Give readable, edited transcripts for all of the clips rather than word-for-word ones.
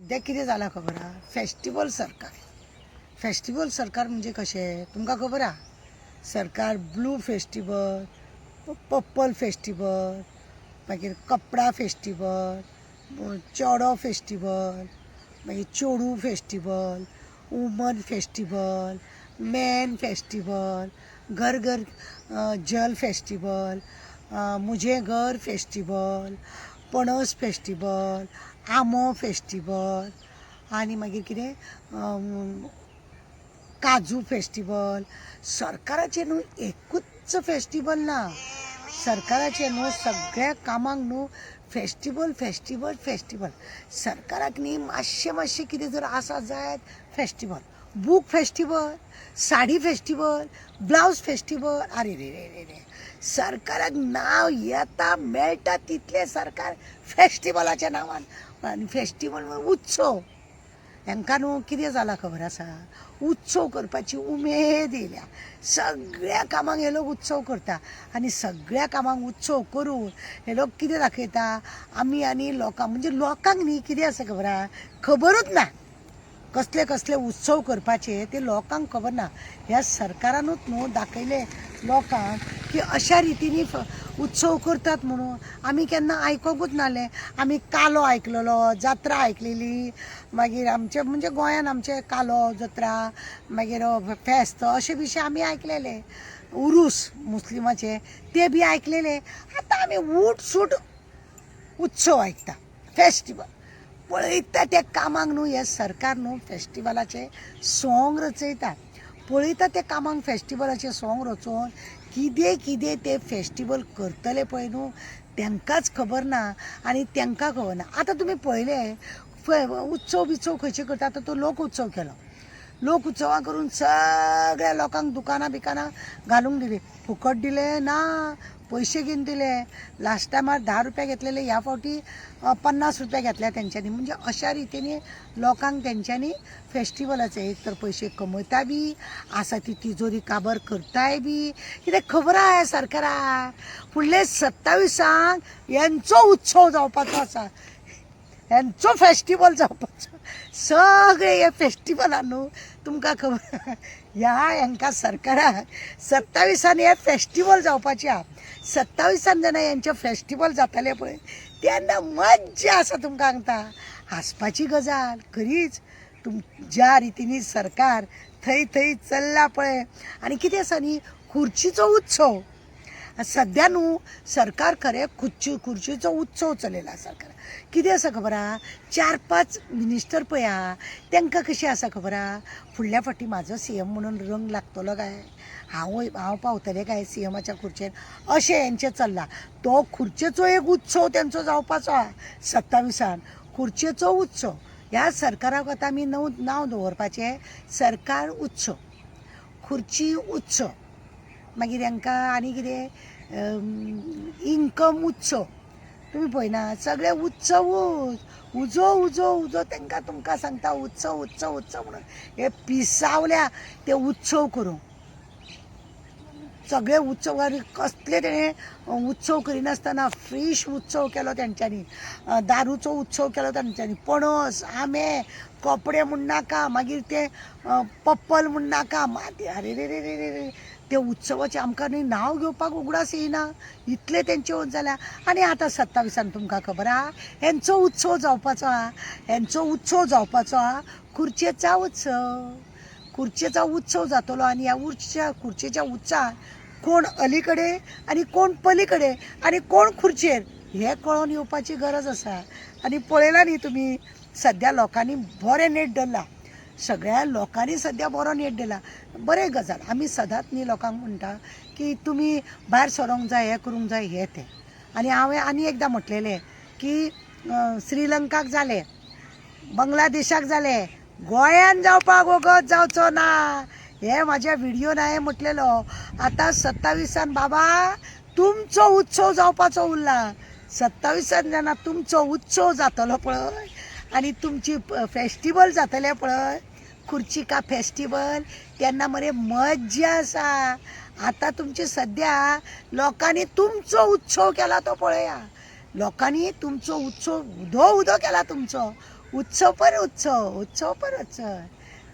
सध्या कितें जाला खबर आहा? फेस्टिवल सरकार म्हणजे कशें तुमकां खबर आहा? सरकार ब्लू फेस्टिवल, पर्पल फेस्टिवल, मागीर कपडा फेस्टिवल, चेडो फेस्टिवल, मागीर चेडू festival, woman festival, man festival, घर घर जल फेस्टिवल, मुझे घर फेस्टिवल, पणस फेस्टिवल, आमो फेस्टिवल, आनी मागीर कितें काजू फेस्टिवल. सरकाराचे न्हू एकूच फेस्टिवल ना, सरकाराचे न्हू सगळ्या कामांक न्हू फेस्टिवल फेस्टिवल फेस्टिवल. सरकाराक न्ही मातशें कितें जर आसा जायत festival, book festival, sari festival, ब्लावज फेस्टिवल. अरे रे रे रे रे, सरकाराक नांव येता मेळटा तितले सरकार फेस्टिवलाच्या नांवान. आनी फेस्टिवल उत्सव हांकां न्हू कितें जालां खबर आसा? उत्सव करपाची उमेद येयल्या. सगळ्या कामांक हे लोक उत्सव करता आनी सगळ्या कामांक उत्सव करून हे लोक कितें दाखयता? आमी आनी लोकांक म्हणजे लोकांक न्ही कितें आसा खबर आहा? खबरूच ना कसले कसले उत्सव करपाचे ते लोकांक खबर ना. ह्या सरकारानूच न्हू दाखयले लोकांक की अशा रितीनी उत्सव करतात म्हणून. आमी केन्ना आयकोंकूच नासलें. आमी कालो आयकलेलो, जात्रा आयकलेली, मागीर आमचे म्हणजे गोंयान आमचे कालो जात्रा, मागीर फेस्त अशे विशय आमी आयकलेले. उरूस मुस्लिमाचे ते बी आयकलेले. आतां आमी उठ सूट उत्सव आयकता, फेस्टिवल पळयता. त्या कामांक न्हू हे सरकार न्हू फेस्टिवलाचे सोंग रचयता. पळयता ते कामांक फेस्टिवलाचे सोंग रचोवन कितें कितें ते फेस्टिवल करतले पळय न्हू तांकांच खबर ना आनी तांकां खबर ना. आतां तुमी पळयले उत्सव बित्सव खंयचे करता? आतां तो लोक उत्सव केलो. लोक उत्सवा करून सगळ्या लोकांक दुकानां बिकानां घालूंक दिली. फुकट दिले ना, पयशे घेवन दिले. लास्ट टायमार 10 रुपया घेतलेले, ह्या फावटी 50 रुपया घेतल्या तेंच्यांनी. म्हणजे अशा रितीने लोकांक तेंच्यांनी फेस्टिवलाचे एक तर पयशे कमयता बी, आसा ती तिजोरी काबर करताय बी. कितें खबर आहा सरकाराक? फुडले 27 हेंचो उत्सव जावपाचो आसा, हेंचो फेस्टिवल जावपाचो. सगळे हे फेस्टिवलान न्हू तुमकां खबर ह्या हांकां सरकाराक 27 हे फेस्टिवल जावपाचे आहा. 27 जेन्ना हेंचे फेस्टिवल जातले पळय तेन्ना मज्जा आसा तुमकां सांगता. हांसपाची गजाल खरीच. ज्या रितीनी सरकार थंय थंय चल्ला पळय. आनी कितें आसा न्ही, खुर्चीचो उत्सव सद्या न्हू सरकार खरें खुर्चीचो उत्सव चलयला सरकार. कितें आसा खबर आहा? 4-5 मिनिस्टर पळय आहा तांकां कशें आसा खबर आहा? फुडल्या फावटी म्हाजो CM म्हणून रंग लागतलो काय, हांव पावतलें काय CMच्या खुर्चेर, अशें हेंचें चल्लां. तो खुर्चेचो एक उत्सव तेंचो जावपाचो आहा 27 खुर्चेचो उत्सव. ह्या सरकाराक आतां आमी नांव दवरपाचें सरकार उत्सव, खुर्ची उत्सव. मागीर हांकां आनी कितें इन्कम उत्सव. तुमी पळयना सगळे उत्सवूच, उजो उजो उजो तांकां तुमकां सांगता उत्सव उत्सव उत्सव म्हणून. हे पिसावल्या ते उत्सव करूंक. सगळे उत्सव कसले तेणें उत्सव करिनासतना फिश उत्सव केलो तेंच्यांनी, दारूचो उत्सव केलो तेंच्यांनी, पणस, आंबे, कपडे म्हण नाका, मागीर ते पप्पल म्हण नाका. अरे रे रे रे रे, ते उत्सवाचें आमकां न्ही नांव घेवपाक उगडास येयना, इतले तेंचे वच जाल्या. आनी आतां 27 तुमकां खबर आहा हेंचो उत्सव जावपाचो आहा. हेंचो उत्सव जावपाचो आहा खुर्चेचा उत्सव. खुर्चेचा उत्सव जातलो आनी ह्या खुर्चेच्या उत्सवान कोण अलीकडे आनी कोण पलीकडे आनी कोण खुर्चेर हे कळोन येवपाची गरज आसा. आनी पळयलां न्ही तुमी सद्या लोकांनी बरें नेट धरला. सगळ्या लोकांनी सद्या बरो नेट दिला. बरें गजाल. आमी सदांच न्ही लोकांक म्हणटा की तुमी भायर सरोंक जाय, हें करूंक जाय, हें तें. आनी हांवें आनी एकदां म्हटलेलें की श्रीलंकाक जालें, बांगलादेशाक जालें, गोंयान जावपाक वगत जावचो ना. हे म्हाज्या व्हिडियोन हांवें म्हटलेलो. आतां 27 बाबा तुमचो उत्सव जावपाचो उरला. 27 जेन्ना तुमचो उत्सव जातलो पळय आनी तुमची फेस्टिवल जातले पळय, खुर्ची का फेस्टिवल, तेन्ना मरे मज्जा आसा. आतां तुमची सद्या लोकांनी तुमचो उत्सव केला तो पळया. लोकांनी तुमचो उत्सव उदो केला तुमचो. उत्सव पर उत्सव, उत्सव पर उत्सव.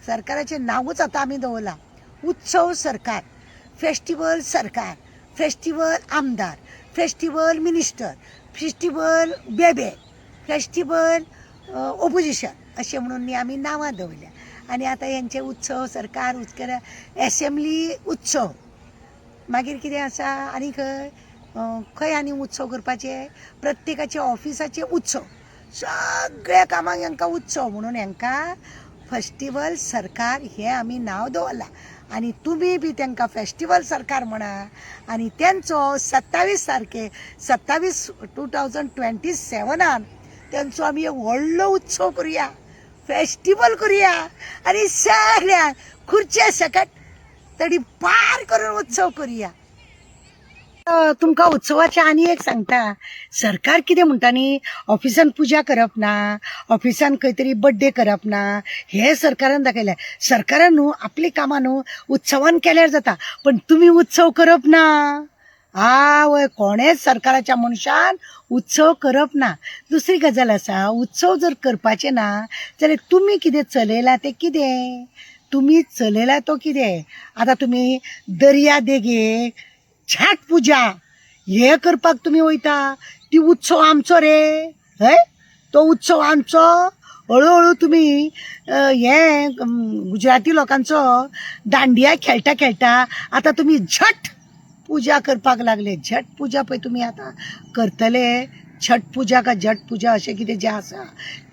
सरकाराचे नावच आता आम्ही दवरला. उत्सव सरकार, फेस्टिवल सरकार, फेस्टिवल आमदार, फेस्टिवल मिनिस्टर, फेस्टिवल बेबे, फेस्टिवल ओपोजिशन असे म्हणून आम्ही नावां दवरल्या. आणि आता यांचे उत्सव सरकार उत्कर एसेंब्ली उत्सव मागीर कितें आसा आनी खंय आनी उत्सव करपाचे प्रत्येकाचे ऑफिसाचे उत्सव सगळ्या कामाक हांकां उत्सव म्हणून हांकां फेस्टिवल सरकार हे आमी नांव दवरलां. आनी तुमी बी तांकां फेस्टिवल सरकार म्हणा आनी तेंचो 27/2027 तेंचो आमी एक व्हडलो उत्सव करुया, फेस्टिवल करुया आनी सगळ्यांक खुर्चे सकट तडी पार करून उत्सव करुया. तुमकां उत्सवाचें आनी एक सांगता. सरकार कितें म्हणटा न्ही, ऑफिसान पुजा करप ना, ऑफिसान खंय तरी बर्थडे करप ना, हे सरकारान दाखयलें. सरकारान न्हू आपली कामां न्हू उत्सवान केल्यार जाता, पण तुमी उत्सव करप ना. आवय, कोणेच सरकाराच्या मनशान उत्सव करप ना. दुसरी गजाल आसा, उत्सव जर करपाचे ना जाल्यार तुमी कितें चलयला तें कितें, तुमी चलयला तो कितें. आतां तुमी दर्या देगेक छठ पुजा हे करपाक तुमी वयता, ती उत्सव आमचो रे, हय तो उत्सव आमचो. हळूहळू तुमी हे गुजराती लोकांचो दांडिया खेळटा खेळटा आतां तुमी झट पुजा करपाक लागले. झट पुजा पळय तुमी आतां करतले, छठ पुजा का जट पुजा अशें कितें जें आसा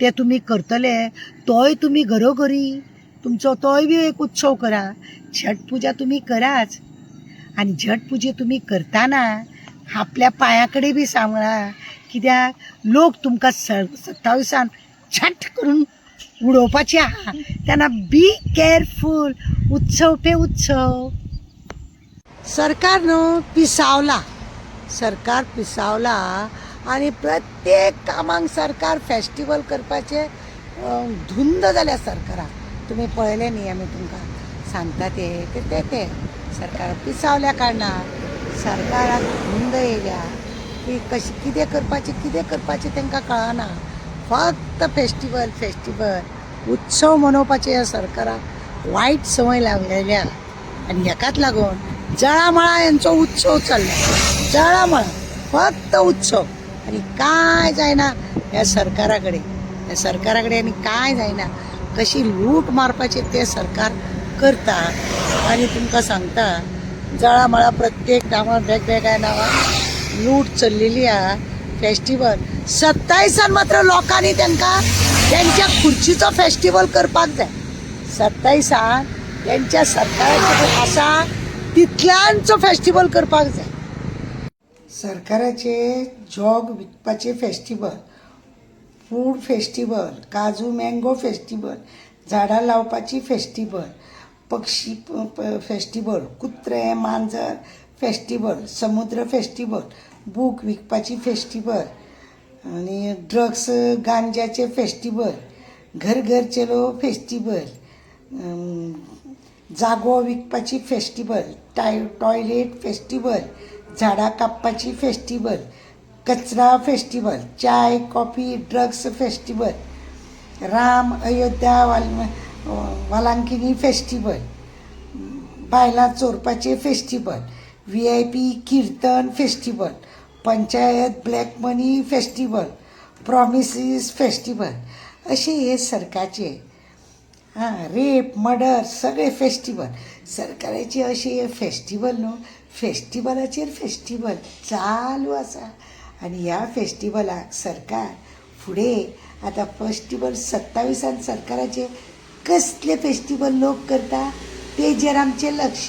तें तुमी करतले. तोय तुमी घरोघरी तुमचो तोय बी एक उत्सव करा. छठ पुजा तुमी कराच आनी छठ पुजे तुमी करताना आपल्या पांया कडेन बी सांबाळा, कित्याक लोक तुमकां 27 छठ करून उडोवपाचे आहा. तेन्ना बी केअरफूल. उत्सव पे उत्सव. सरकार न्हू पिसावला, सरकार पिसावला आनी प्रत्येक कामाक सरकार फेस्टिवल करपाचे धुंद जाल्या सरकाराक. तुमी पळयलें न्ही, आमी तुमकां सांगता ते सरकार पिसावल्या कारणान सरकाराक धुंद येयल्या की कशें कितें करपाचें तांकां कळना. फक्त फेस्टिवल फेस्टिवल उत्सव मनोवपाचे ह्या सरकाराक वायट संवय लायल्या. आनी हेकाच लागून जळामळा यांचो उत्सव चल्ला. जळामळा फक्त उत्सव आनी कांय जायना ह्या सरकारा कडेन आनी कांय जायना. कशी लूट मारपाची ते सरकार करता. आनी तुमकां सांगता, जळामळा प्रत्येक नांवां वेगवेगळ्या नांवां लूट चल्लेली आहा. फेस्टिवल 27 मात्र लोकांनी तांकां त्यांच्या खुर्चीचो फेस्टिवल करपाक जाय. 27 त्यांच्या सरकाराचे आसा तितल्यांचो फेस्टिवल करपाक जाय. सरकाराचे जॉग विकपाचे फेस्टिवल, फूड फेस्टिवल, काजू मँगो फेस्टिवल, झाडां लावपाची फेस्टिवल, पक्षी फेस्टिवल, कुत्रे मांजर फेस्टिवल, समुद्र फेस्टिवल, बूक विकपाची फेस्टिवल आनी ड्रग्स गांजाचे फेस्टिवल, घर घर चलो फेस्टिवल, जागो विकपाची फेस्टिवल, टॉयलेट फेस्टिवल, झाडां कापपाची फेस्टिवल, कचरा फेस्टिवल, चाय coffee drugs festival, Ram Ayodhya Velankanni festival, बायलां चोरपाचे फेस्टिवल, VIP कीर्तन festival, panchayat black money festival, promises festival असे हे सरकारचे रेप मर्डर सगळे फेस्टिवल. सरकाराचे असे हे फेस्टिवल न्हू, फेस्टिवलाचेर फेस्टिवल चालू आसा. आनी ह्या फेस्टिवलाक सरकार फुडें आतां फेस्टिवल 27 सरकाराचे कसले फेस्टिवल लोक करता तेजेर आमचें लक्ष.